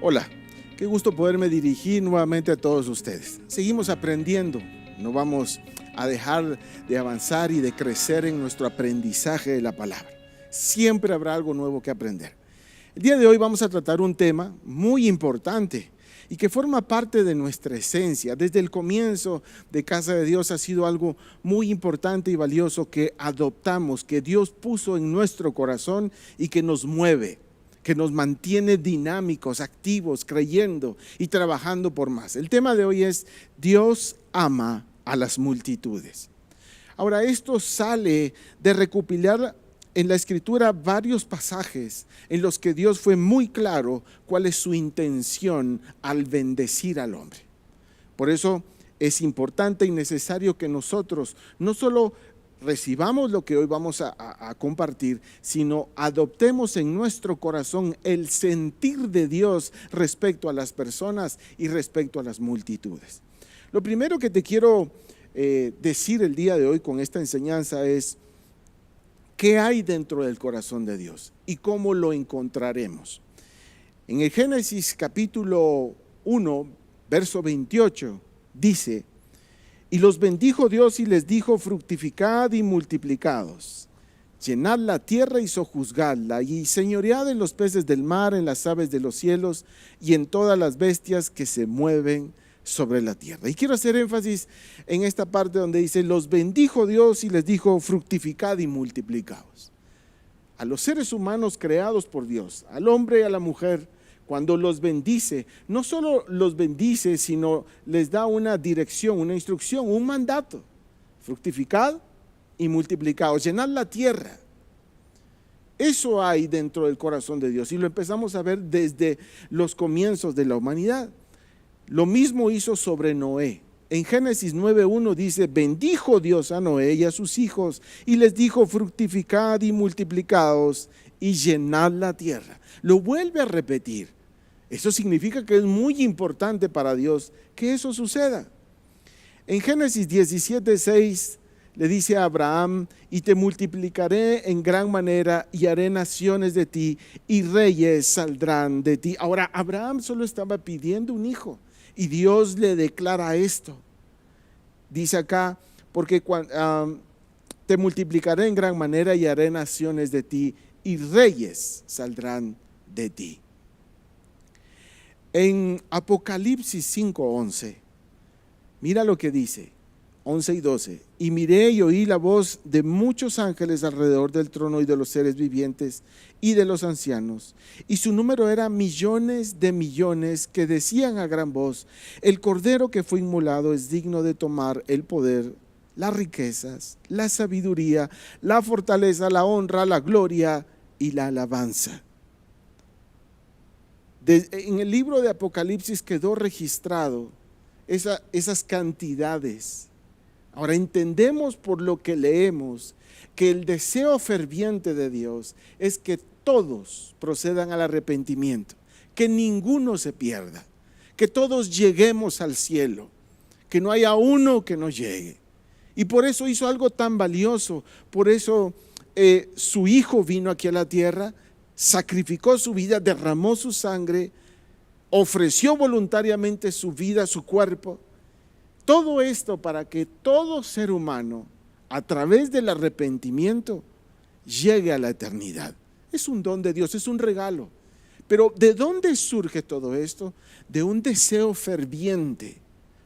Hola, qué gusto poderme dirigir nuevamente a todos ustedes. Seguimos aprendiendo, no vamos a dejar de avanzar y de crecer en nuestro aprendizaje de la palabra. Siempre habrá algo nuevo que aprender. El día de hoy vamos a tratar un tema muy importante y que forma parte de nuestra esencia. Desde el comienzo de Casa de Dios ha sido algo muy importante y valioso que adoptamos, que Dios puso en nuestro corazón y que nos mueve, que nos mantiene dinámicos, activos, creyendo y trabajando por más. El tema de hoy es: Dios ama a las multitudes. Ahora, esto sale de recopilar en la Escritura varios pasajes en los que Dios fue muy claro cuál es su intención al bendecir al hombre. Por eso es importante y necesario que nosotros no solo recibamos lo que hoy vamos a compartir, sino adoptemos en nuestro corazón el sentir de Dios respecto a las personas y respecto a las multitudes. Lo primero que te quiero decir el día de hoy con esta enseñanza es: ¿qué hay dentro del corazón de Dios y cómo lo encontraremos? En el Génesis capítulo 1, verso 28, dice: y los bendijo Dios y les dijo: fructificad y multiplicaos, llenad la tierra y sojuzgadla, y señoread en los peces del mar, en las aves de los cielos y en todas las bestias que se mueven sobre la tierra. Y quiero hacer énfasis en esta parte donde dice: los bendijo Dios y les dijo: fructificad y multiplicaos. A los seres humanos creados por Dios, al hombre y a la mujer, cuando los bendice, no solo los bendice, sino les da una dirección, una instrucción, un mandato: fructificad y multiplicaos, llenad la tierra. Eso hay dentro del corazón de Dios y lo empezamos a ver desde los comienzos de la humanidad. Lo mismo hizo sobre Noé. En Génesis 9:1 dice: bendijo Dios a Noé y a sus hijos y les dijo: fructificad y multiplicaos y llenad la tierra. Lo vuelve a repetir. Eso significa que es muy importante para Dios que eso suceda. En Génesis 17:6 le dice a Abraham: y te multiplicaré en gran manera y haré naciones de ti y reyes saldrán de ti. Ahora, Abraham solo estaba pidiendo un hijo y Dios le declara esto. Dice acá: porque te multiplicaré en gran manera y haré naciones de ti y reyes saldrán de ti. En Apocalipsis 5:11, mira lo que dice, 11 y 12. Y miré y oí la voz de muchos ángeles alrededor del trono y de los seres vivientes y de los ancianos. Y su número era millones de millones, que decían a gran voz: el cordero que fue inmolado es digno de tomar el poder, las riquezas, la sabiduría, la fortaleza, la honra, la gloria y la alabanza. En el libro de Apocalipsis quedó registrado esas cantidades. Ahora entendemos por lo que leemos que el deseo ferviente de Dios es que todos procedan al arrepentimiento, que ninguno se pierda, que todos lleguemos al cielo, que no haya uno que no llegue. Y por eso hizo algo tan valioso. Por eso su hijo vino aquí a la tierra, sacrificó su vida, derramó su sangre, ofreció voluntariamente su vida, su cuerpo. Todo esto para que todo ser humano, a través del arrepentimiento, llegue a la eternidad. Es un don de Dios, es un regalo. Pero ¿de dónde surge todo esto? De un deseo ferviente,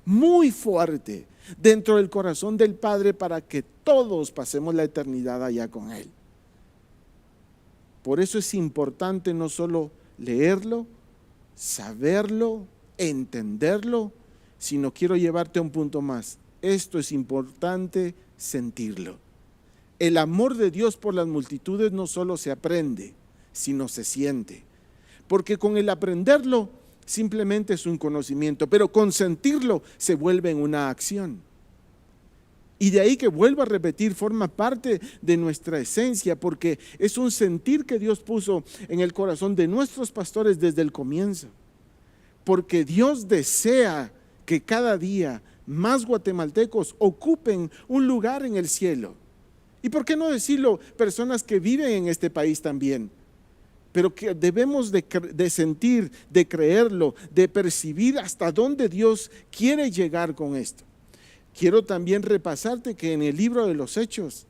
muy fuerte, dentro del corazón del Padre, para que todos pasemos la eternidad allá con Él. Por eso es importante no solo leerlo, saberlo, entenderlo, sino quiero llevarte a un punto más. Esto es importante sentirlo. El amor de Dios por las multitudes no solo se aprende, sino se siente. Porque con el aprenderlo simplemente es un conocimiento, pero con sentirlo se vuelve en una acción. Y de ahí que vuelvo a repetir, forma parte de nuestra esencia, porque es un sentir que Dios puso en el corazón de nuestros pastores desde el comienzo. Porque Dios desea que cada día más guatemaltecos ocupen un lugar en el cielo. Y por qué no decirlo, personas que viven en este país también. pero que debemos de sentir, de creerlo, de percibir hasta dónde Dios quiere llegar con esto. Quiero también repasarte que en el libro de los Hechos,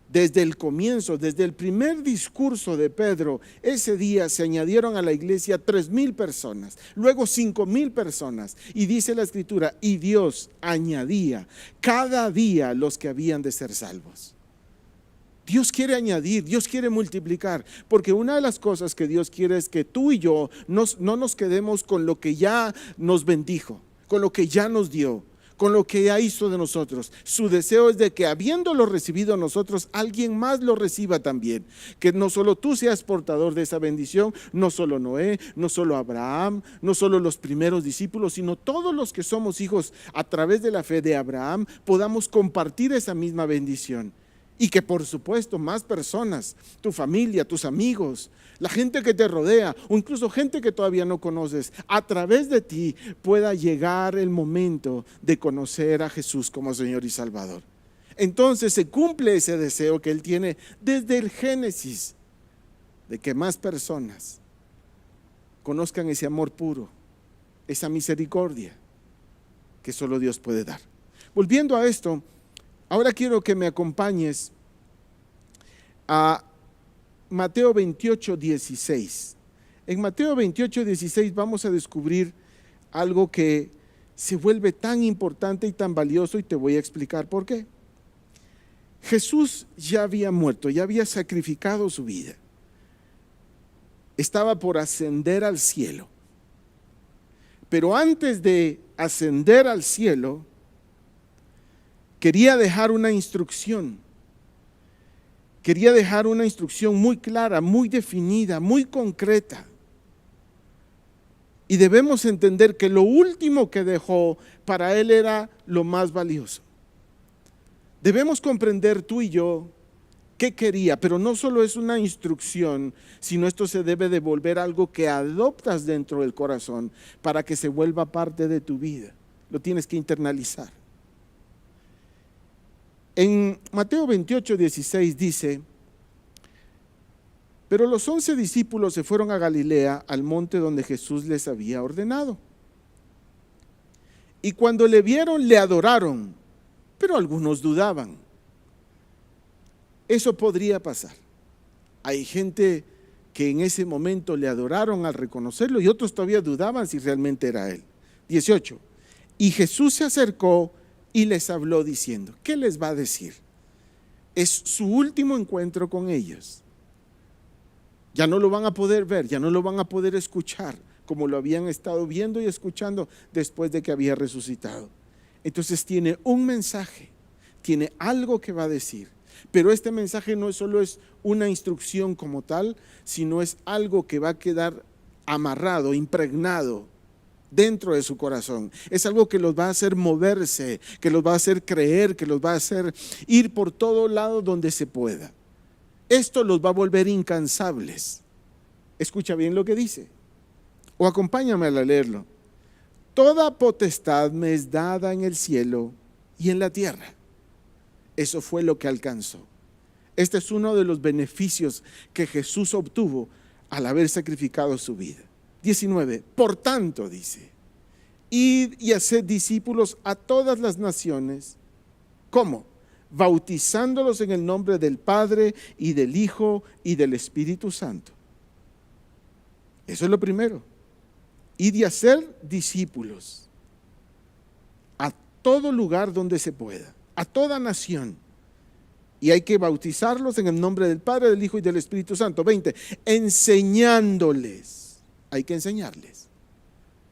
desde el comienzo, desde el primer discurso de Pedro, ese día se añadieron a la iglesia 3,000 personas, luego 5,000 personas, y dice la escritura, y Dios añadía cada día los que habían de ser salvos. Dios quiere añadir, Dios quiere multiplicar, porque una de las cosas que Dios quiere es que tú y yo no nos quedemos con lo que ya nos bendijo, con lo que ya nos dio, con lo que ya hizo de nosotros. Su deseo es de que habiéndolo recibido nosotros, alguien más lo reciba también. Que no solo tú seas portador de esa bendición, no solo Noé, no solo Abraham, no solo los primeros discípulos, sino todos los que somos hijos a través de la fe de Abraham, podamos compartir esa misma bendición. Y que por supuesto más personas, tu familia, tus amigos, la gente que te rodea o incluso gente que todavía no conoces, a través de ti pueda llegar el momento de conocer a Jesús como Señor y Salvador. Entonces se cumple ese deseo que Él tiene desde el Génesis, de que más personas conozcan ese amor puro, esa misericordia que solo Dios puede dar. Volviendo a esto, ahora quiero que me acompañes a Mateo 28, 16. En Mateo 28, 16 vamos a descubrir algo que se vuelve tan importante y tan valioso, y te voy a explicar por qué. Jesús ya había muerto, ya había sacrificado su vida. Estaba por ascender al cielo. Pero antes de ascender al cielo, quería dejar una instrucción. Quería dejar una instrucción muy clara, muy definida, muy concreta. Y debemos entender que lo último que dejó para Él era lo más valioso. Debemos comprender tú y yo qué quería, pero no solo es una instrucción, sino esto se debe de volver algo que adoptas dentro del corazón para que se vuelva parte de tu vida. Lo tienes que internalizar. En Mateo 28, 16 dice: pero los 11 discípulos se fueron a Galilea, al monte donde Jesús les había ordenado. Y cuando le vieron, le adoraron, pero algunos dudaban. Eso podría pasar. Hay gente que en ese momento le adoraron al reconocerlo y otros todavía dudaban si realmente era Él. 18. Y Jesús se acercó y les habló diciendo, ¿qué les va a decir? Es su último encuentro con ellos. Ya no lo van a poder ver, ya no lo van a poder escuchar como lo habían estado viendo y escuchando después de que había resucitado. Entonces tiene un mensaje, tiene algo que va a decir, pero este mensaje no solo es una instrucción como tal, sino es algo que va a quedar amarrado, impregnado dentro de su corazón. Es algo que los va a hacer moverse, que los va a hacer creer, que los va a hacer ir por todo lado donde se pueda. Esto los va a volver incansables. Escucha bien lo que dice, o acompáñame a leerlo. Toda potestad me es dada en el cielo y en la tierra. Eso fue lo que alcanzó. Este es uno de los beneficios que Jesús obtuvo al haber sacrificado su vida. 19. Por tanto, dice, id y haced discípulos a todas las naciones. ¿Cómo? Bautizándolos en el nombre del Padre y del Hijo y del Espíritu Santo. Eso es lo primero. Id y hacer discípulos a todo lugar donde se pueda, a toda nación. Y hay que bautizarlos en el nombre del Padre, del Hijo y del Espíritu Santo. 20. Enseñándoles. Hay que enseñarles.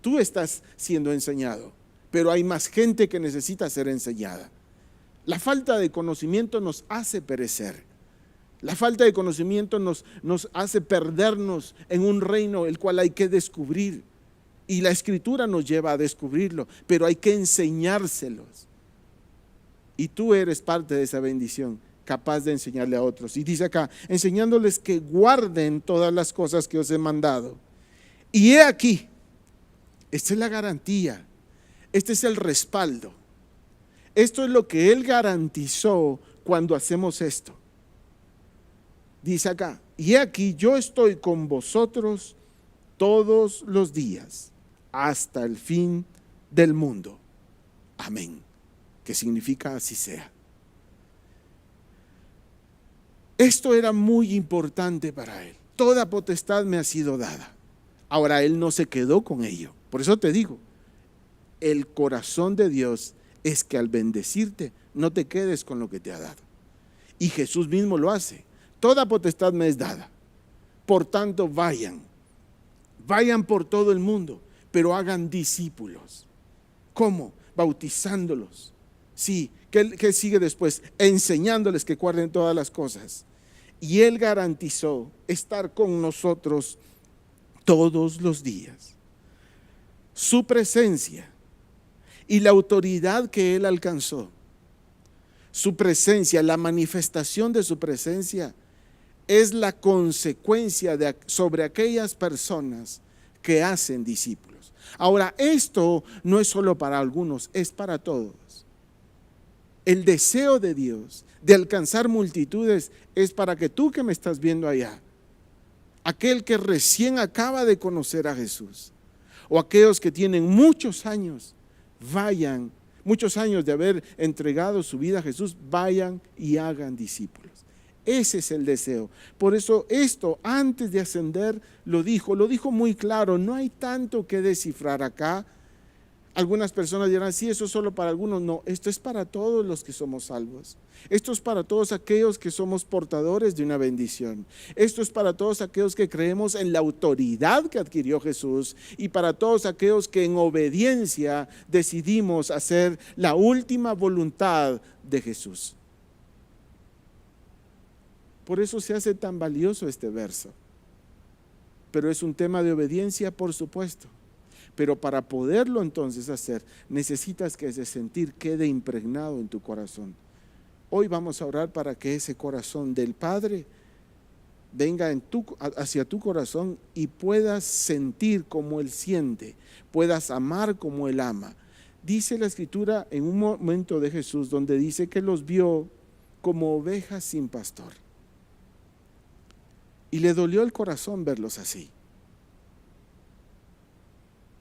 Tú estás siendo enseñado, pero hay más gente que necesita ser enseñada. La falta de conocimiento nos hace perecer. La falta de conocimiento nos hace perdernos en un reino el cual hay que descubrir. Y la Escritura nos lleva a descubrirlo, pero hay que enseñárselos. Y tú eres parte de esa bendición, capaz de enseñarle a otros. Y dice acá, enseñándoles que guarden todas las cosas que os he mandado. Y he aquí, esta es la garantía, este es el respaldo. Esto es lo que Él garantizó cuando hacemos esto. Dice acá, y aquí yo estoy con vosotros todos los días hasta el fin del mundo. Amén. Que significa así sea. Esto era muy importante para él. Toda potestad me ha sido dada. Ahora él no se quedó con ello. Por eso te digo, el corazón de Dios es que al bendecirte no te quedes con lo que te ha dado. Y Jesús mismo lo hace. Toda potestad me es dada. Por tanto, vayan por todo el mundo, pero hagan discípulos. ¿Cómo? Bautizándolos. Sí, ¿qué sigue después? Enseñándoles que guarden todas las cosas. Y Él garantizó estar con nosotros todos los días. Su presencia y la autoridad que Él alcanzó, su presencia, la manifestación de su presencia, es la consecuencia sobre aquellas personas que hacen discípulos. Ahora, esto no es solo para algunos, es para todos. El deseo de Dios de alcanzar multitudes es para que tú que me estás viendo allá, aquel que recién acaba de conocer a Jesús, o aquellos que tienen muchos años de haber entregado su vida a Jesús, vayan y hagan discípulos. Ese es el deseo. Por eso esto, antes de ascender, lo dijo muy claro. No hay tanto que descifrar acá. Algunas personas dirán, sí, eso es solo para algunos. No, esto es para todos los que somos salvos. Esto es para todos aquellos que somos portadores de una bendición. Esto es para todos aquellos que creemos en la autoridad que adquirió Jesús y para todos aquellos que en obediencia decidimos hacer la última voluntad de Jesús. Por eso se hace tan valioso este verso. Pero es un tema de obediencia, por supuesto. Pero para poderlo entonces hacer, necesitas que ese sentir quede impregnado en tu corazón. Hoy vamos a orar para que ese corazón del Padre venga hacia tu corazón y puedas sentir como Él siente, puedas amar como Él ama. Dice la Escritura en un momento de Jesús donde dice que los vio como ovejas sin pastor. Y le dolió el corazón verlos así.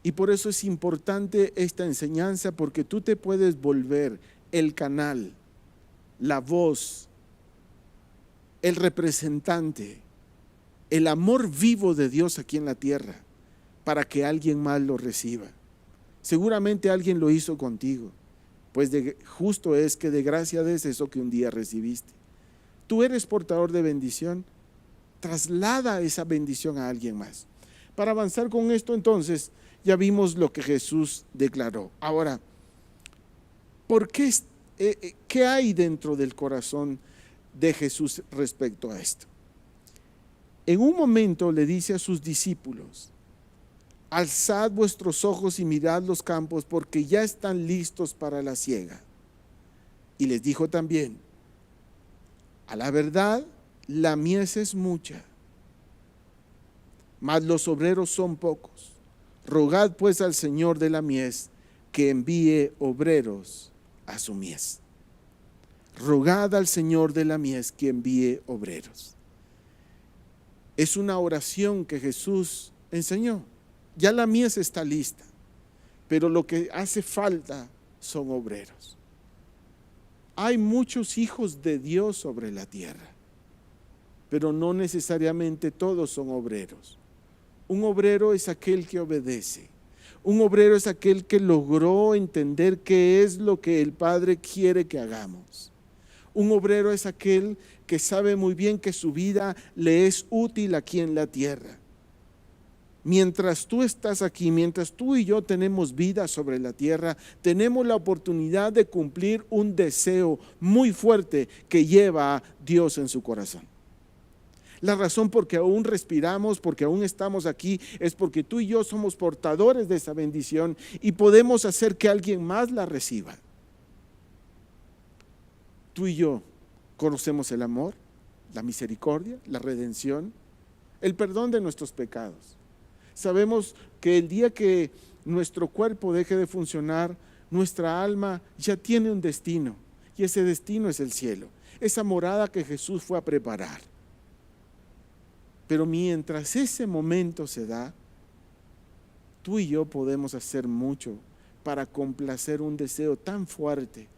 Y por eso es importante esta enseñanza, porque tú te puedes volver el canal, la voz, el representante, el amor vivo de Dios aquí en la tierra, para que alguien más lo reciba. Seguramente alguien lo hizo contigo, pues justo es que de gracia des eso que un día recibiste. Tú eres portador de bendición. Traslada esa bendición a alguien más. Para avanzar con esto, entonces, ya vimos lo que Jesús declaró. Ahora, ¿qué hay dentro del corazón de Jesús respecto a esto? En un momento le dice a sus discípulos: alzad vuestros ojos y mirad los campos, porque ya están listos para la siega. Y les dijo también: a la verdad, la mies es mucha, mas los obreros son pocos. Rogad pues al Señor de la mies que envíe obreros a su mies. Rogad al Señor de la mies que envíe obreros. Es una oración que Jesús enseñó. Ya la mies está lista, pero lo que hace falta son obreros. Hay muchos hijos de Dios sobre la tierra, pero no necesariamente todos son obreros. Un obrero es aquel que obedece. Un obrero es aquel que logró entender qué es lo que el Padre quiere que hagamos. Un obrero es aquel que sabe muy bien que su vida le es útil aquí en la tierra. Mientras tú estás aquí, mientras tú y yo tenemos vida sobre la tierra, tenemos la oportunidad de cumplir un deseo muy fuerte que lleva a Dios en su corazón. La razón por que aún respiramos, porque aún estamos aquí, es porque tú y yo somos portadores de esa bendición y podemos hacer que alguien más la reciba. Tú y yo conocemos el amor, la misericordia, la redención, el perdón de nuestros pecados. Sabemos que el día que nuestro cuerpo deje de funcionar, nuestra alma ya tiene un destino, y ese destino es el cielo, esa morada que Jesús fue a preparar. Pero mientras ese momento se da, tú y yo podemos hacer mucho para complacer un deseo tan fuerte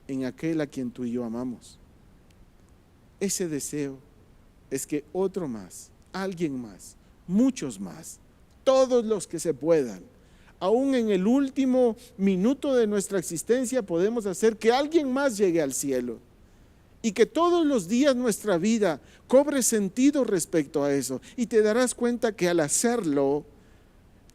en aquel a quien tú y yo amamos. Ese deseo es que otro más, alguien más, muchos más, todos los que se puedan, aún en el último minuto de nuestra existencia, podemos hacer que alguien más llegue al cielo. Y que todos los días nuestra vida cobre sentido respecto a eso. Y te darás cuenta que al hacerlo,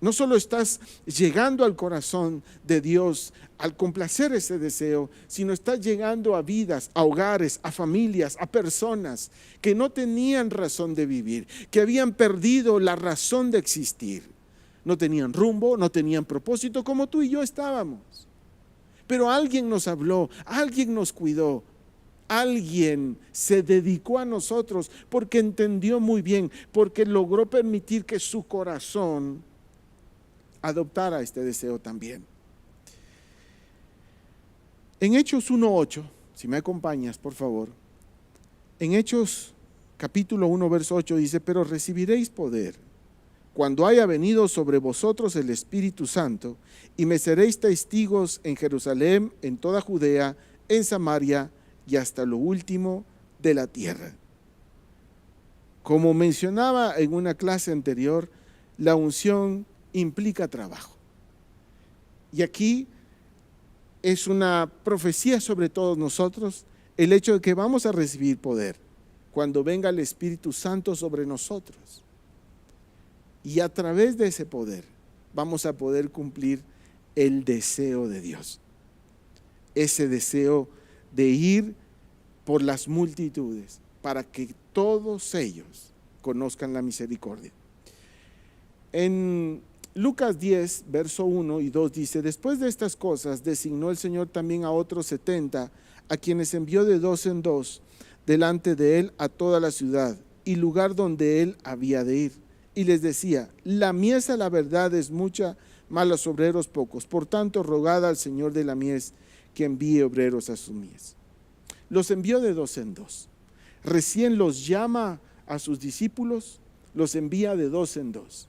no solo estás llegando al corazón de Dios al complacer ese deseo, sino estás llegando a vidas, a hogares, a familias, a personas que no tenían razón de vivir, que habían perdido la razón de existir. No tenían rumbo, no tenían propósito, como tú y yo estábamos. Pero alguien nos habló, alguien nos cuidó. Alguien se dedicó a nosotros porque entendió muy bien, porque logró permitir que su corazón adoptara este deseo también. En Hechos 1:8, si me acompañas por favor, en Hechos capítulo 1 verso 8 dice: pero recibiréis poder cuando haya venido sobre vosotros el Espíritu Santo, y me seréis testigos en Jerusalén, en toda Judea, en Samaria y hasta lo último de la tierra. Como mencionaba en una clase anterior, la unción implica trabajo. Y aquí es una profecía sobre todos nosotros, el hecho de que vamos a recibir poder cuando venga el Espíritu Santo sobre nosotros. Y a través de ese poder vamos a poder cumplir el deseo de Dios. Ese deseo de ir por las multitudes para que todos ellos conozcan la misericordia. En Lucas 10, verso 1 y 2 dice: después de estas cosas designó el Señor también a otros 70, a quienes envió de dos en dos delante de él a toda la ciudad y lugar donde él había de ir. Y les decía: la mies a la verdad es mucha, mas los obreros pocos. Por tanto, rogad al Señor de la mies que envíe obreros a su mies. Los envió de dos en dos. Recién los llama a sus discípulos, los envía de dos en dos.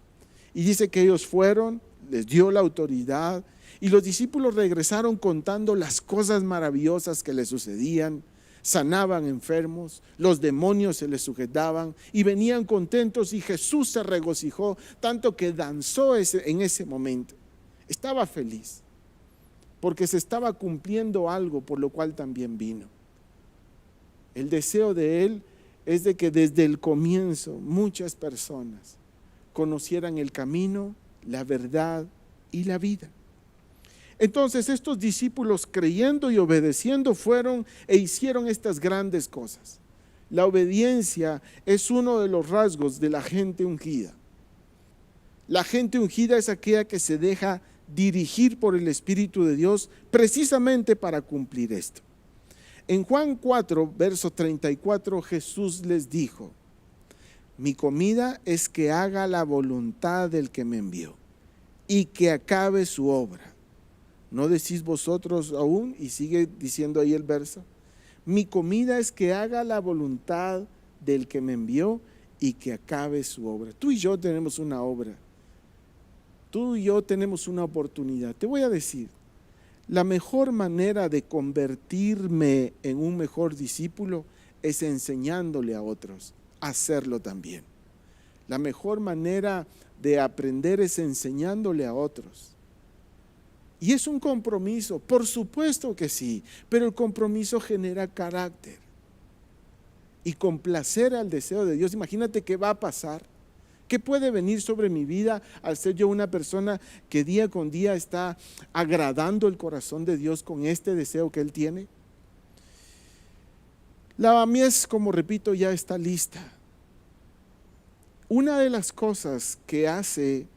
Y dice que ellos fueron, les dio la autoridad, y los discípulos regresaron contando las cosas maravillosas que les sucedían. Sanaban enfermos, los demonios se les sujetaban y venían contentos, y Jesús se regocijó tanto que danzó en ese momento. Estaba feliz porque se estaba cumpliendo algo por lo cual también vino. El deseo de él es de que desde el comienzo muchas personas conocieran el camino, la verdad y la vida. Entonces estos discípulos, creyendo y obedeciendo, fueron e hicieron estas grandes cosas. La obediencia es uno de los rasgos de la gente ungida. La gente ungida es aquella que se deja dirigir por el Espíritu de Dios precisamente para cumplir esto. En Juan 4, verso 34, Jesús les dijo: mi comida es que haga la voluntad del que me envió y que acabe su obra. ¿No decís vosotros aún? Y sigue diciendo ahí el verso: mi comida es que haga la voluntad del que me envió y que acabe su obra. Tú y yo tenemos una obra. Tú y yo tenemos una oportunidad. Te voy a decir, la mejor manera de convertirme en un mejor discípulo es enseñándole a otros a hacerlo también. La mejor manera de aprender es enseñándole a otros. Y es un compromiso, por supuesto que sí, pero el compromiso genera carácter. Y complacer al deseo de Dios, imagínate qué va a pasar, qué puede venir sobre mi vida al ser yo una persona que día con día está agradando el corazón de Dios con este deseo que Él tiene. La mies, como repito, ya está lista. Una de las cosas que hace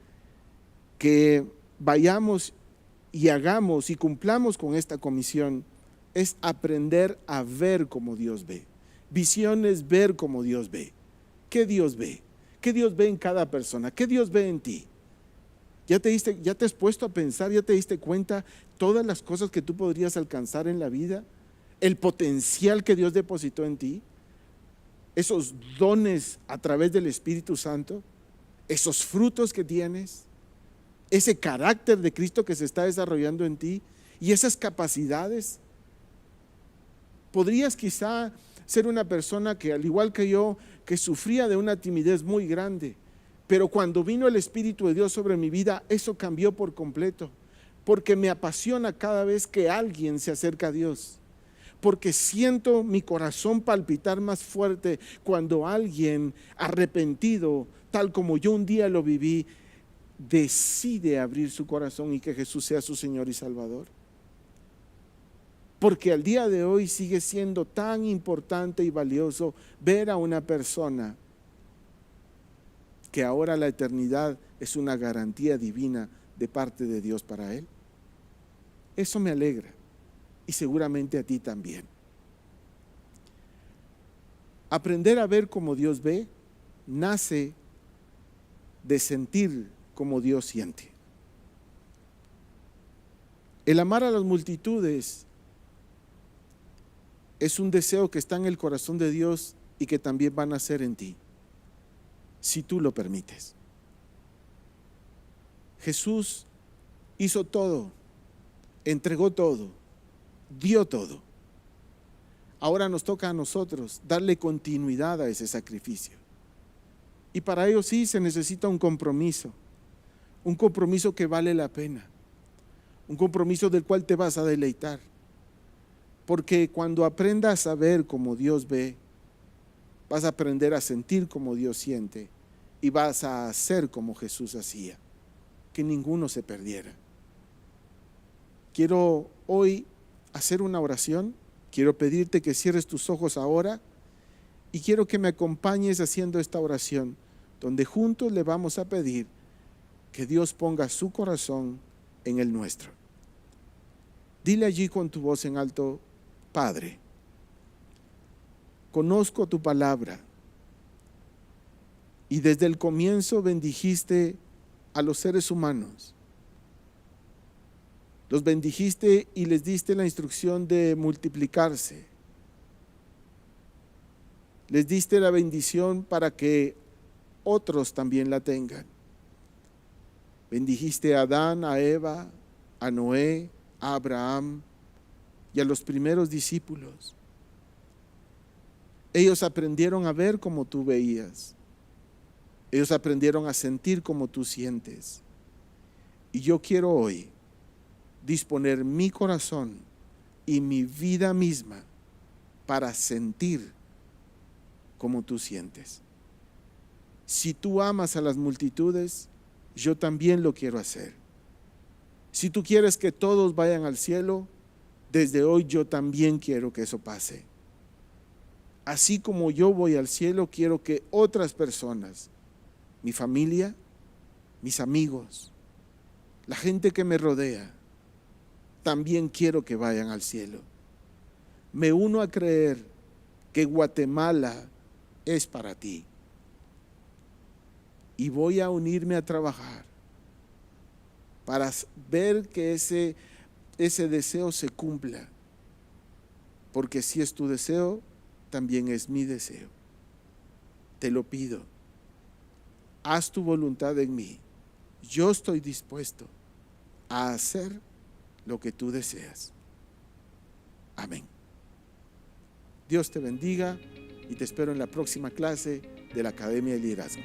que vayamos y hagamos y cumplamos con esta comisión es aprender a ver como Dios ve. Visión es ver como Dios ve. ¿Qué Dios ve? ¿Qué Dios ve en cada persona? ¿Qué Dios ve en ti? ¿Ya te has puesto a pensar? ¿Ya te diste cuenta todas las cosas que tú podrías alcanzar en la vida? ¿El potencial que Dios depositó en ti? esos dones a través del Espíritu Santo, esos frutos que tienes, ese carácter de Cristo que se está desarrollando en ti y esas capacidades. Podrías quizá ser una persona que, al igual que yo, que sufría de una timidez muy grande, pero cuando vino el Espíritu de Dios sobre mi vida, eso cambió por completo, porque me apasiona cada vez que alguien se acerca a Dios, porque siento mi corazón palpitar más fuerte cuando alguien arrepentido, tal como yo un día lo viví, decide abrir su corazón y que Jesús sea su Señor y Salvador. Porque al día de hoy sigue siendo tan importante y valioso ver a una persona que ahora la eternidad es una garantía divina de parte de Dios para él. Eso me alegra y seguramente a ti también. Aprender a ver como Dios ve nace de sentir como Dios siente. El amar a las multitudes es un deseo que está en el corazón de Dios y que también va a nacer en ti, si tú lo permites. Jesús hizo todo, entregó todo, dio todo. Ahora nos toca a nosotros darle continuidad a ese sacrificio. Y para ello sí se necesita un compromiso que vale la pena, un compromiso del cual te vas a deleitar. Porque cuando aprendas a ver como Dios ve, vas a aprender a sentir como Dios siente y vas a hacer como Jesús hacía, que ninguno se perdiera. Quiero hoy hacer una oración, quiero pedirte que cierres tus ojos ahora y quiero que me acompañes haciendo esta oración, donde juntos le vamos a pedir que Dios ponga su corazón en el nuestro. Dile allí con tu voz en alto: Padre, conozco tu palabra y desde el comienzo bendijiste a los seres humanos. Los bendijiste y les diste la instrucción de multiplicarse. Les diste la bendición para que otros también la tengan. Bendijiste a Adán, a Eva, a Noé, a Abraham y a los primeros discípulos. Ellos aprendieron a ver como tú veías. Ellos aprendieron a sentir como tú sientes. Y yo quiero hoy disponer mi corazón y mi vida misma para sentir como tú sientes. Si tú amas a las multitudes, yo también lo quiero hacer. Si tú quieres que todos vayan al cielo, desde hoy yo también quiero que eso pase. Así como yo voy al cielo, quiero que otras personas, mi familia, mis amigos, la gente que me rodea, también quiero que vayan al cielo. Me uno a creer que Guatemala es para ti. Y voy a unirme a trabajar para ver que ese deseo se cumpla. Porque si es tu deseo, también es mi deseo. Te lo pido. Haz tu voluntad en mí. Yo estoy dispuesto a hacer lo que tú deseas. Amén. Dios te bendiga y te espero en la próxima clase de la Academia de Liderazgo.